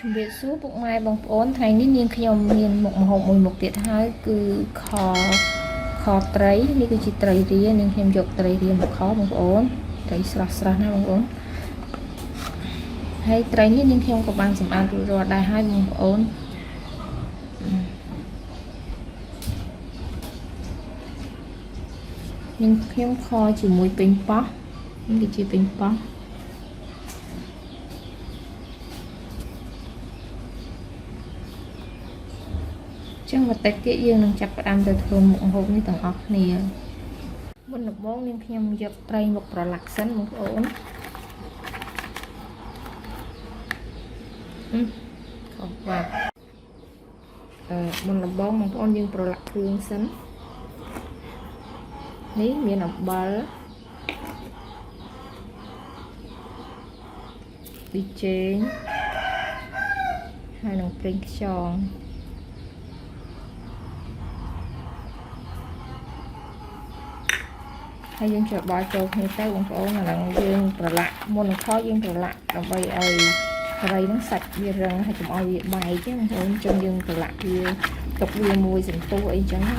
ជំរាបសួរពុកម៉ែបងប្អូនថ្ងៃនេះនាងខ្ញុំមានមុខម្ហូបមួយមុខទៀតហើយគឺខត្រីនេះគឺជាត្រីរានាងខ្ញុំយកត្រីរាមកខបងប្អូនត្រីស្រស់ណាបងប្អូនហើយត្រីនេះនាងខ្ញុំក៏បានសម្អាតរួចរាល់ដែរហើយបងប្អូននាងខ្ញុំខជាមួយពេញប៉ោះនេះគឺជាពេញប៉ោះចឹងបន្តិចទៀតយើងនឹងចាប់ផ្ដើមទៅធ្វើមុខម្ហូបនេះទាំងអស់គ្នាមុនដំបូងនាងខ្ញុំយកត្រីមកប្រឡាក់សិនបងប្អូនខុសបាត់មុនដំបូងបងប្អូនយើងប្រឡាក់គ្រឿងសិននេះមានអំបិលប៊ីចេងហើយនឹងប្រេងខ្យងហើយយើងច្របល់ចូលគ្នាទៅបងប្អូនឥឡូវយើងប្រឡាក់មុននឹងខយើងប្រឡាក់ដើម្បីឲ្យត្រីហ្នឹងសាច់វារឹងហើយកុំឲ្យវាបែកទេបងប្អូនចឹងយើងប្រឡាក់វាទុកវាមួយសន្ទុះអីចឹងណា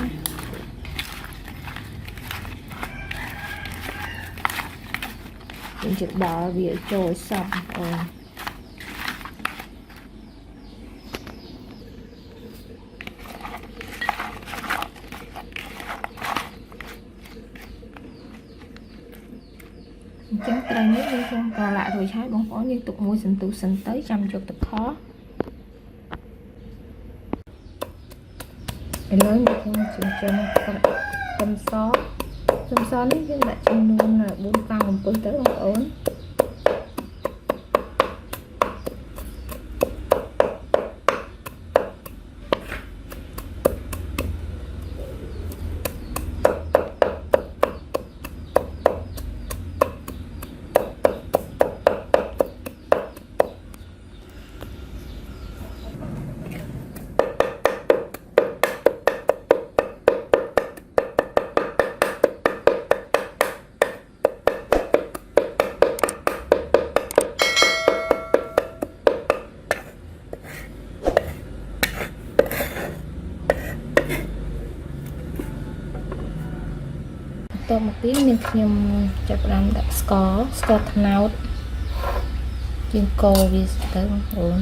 យើងច្របល់វាចូលឲ្យសព្វបងប្អូនចឹងត្រីនេះយើងខ្ញុំប្រឡាក់រួចហើយបងប្អូនយើងទុកមួយសន្ទុះសិនទៅចាំយកទៅខឥឡូវយើងខ្ញុំចិញ្ចឹមខ្ទឹមសនេះយើងដាក់ចំនួន4 5 អំពឹសទៅបងប្អូនតមកទៀតនាងខ្ញុំចាប់ផ្ដើមដាក់ស្ករត្នោតជាងកូរវាទៅបងប្អូន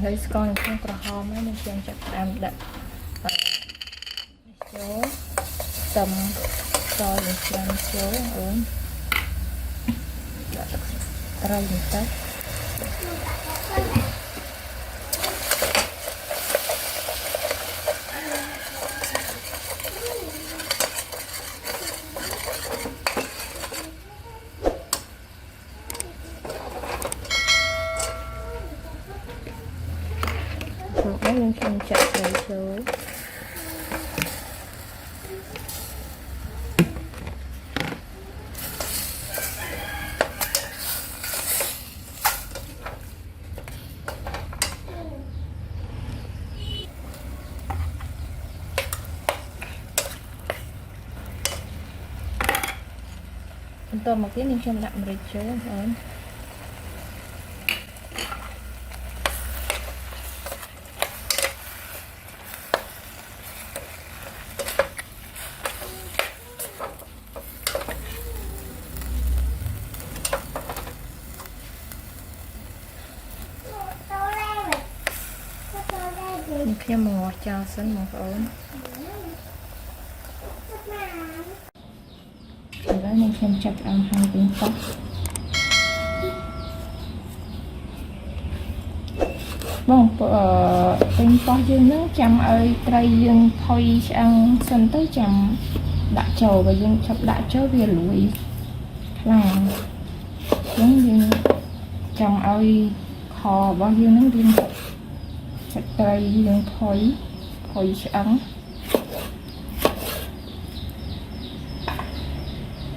ហើយស្ករនឹងក្រហមហើយនឹងខ្ញុំចាប់ផ្ដើមដាក់ចូលខ្ទឹមសនឹងច្រាំចូលអូនដាក់ទឹកត្រីបន្តិចយើងខ្ញុំចាក់ត្រីចូលបន្តមកទៀតខ្ញុំដាក់ម្រេចចូលបងប្អូនខ្ញុំមកងាស់ចោលសិនបងប្អូនឥឡូវនេះខ្ញុំចាប់អាំហាន់ពេញប៉ោះបងពេញប៉ោះយើងនឹងចាំឲ្យត្រីយើងផុយឆ្អឹងសិនទៅចាំដាក់ចូលបើយើងឆាប់ដាក់ចូលវាលួយខ្លាំងអញ្ចឹងយើងចាំឲ្យខរបស់យើងនឹងរៀងសាច់ត្រីយើងផុយឆ្អឹង អ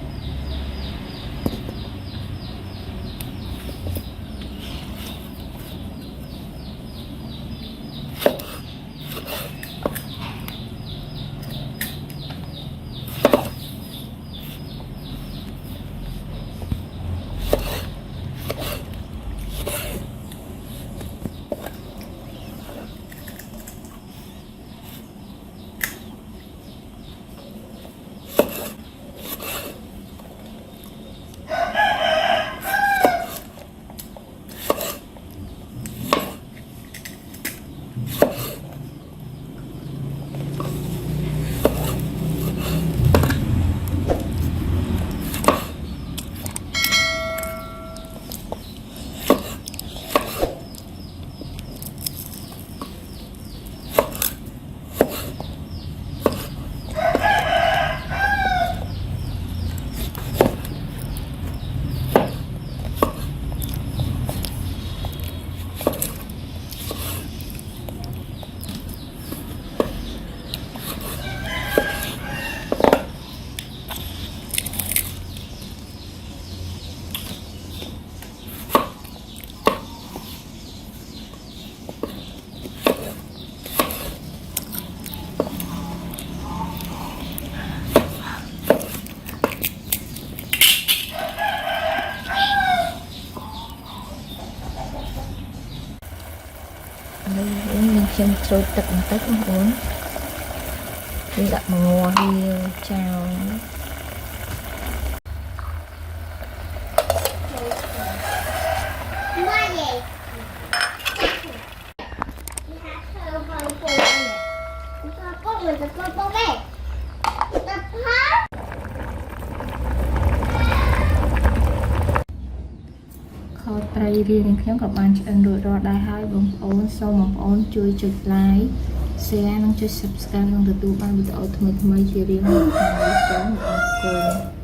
ខ្ញុំចូលទឹកបន្តិចបងប្អូនវាដាក់មកងាស់វាចោលខត្រីរៀងខ្ញុំក៏បានឆ្អិនរួចរាល់ដែរហើយបងប្អូនសូមបងប្អូនជួយចុច like share និងចុច subscribe និងទទួលបានវីដេអូថ្មីៗជារៀងរាល់ថ្ងៃសូមអរគុណ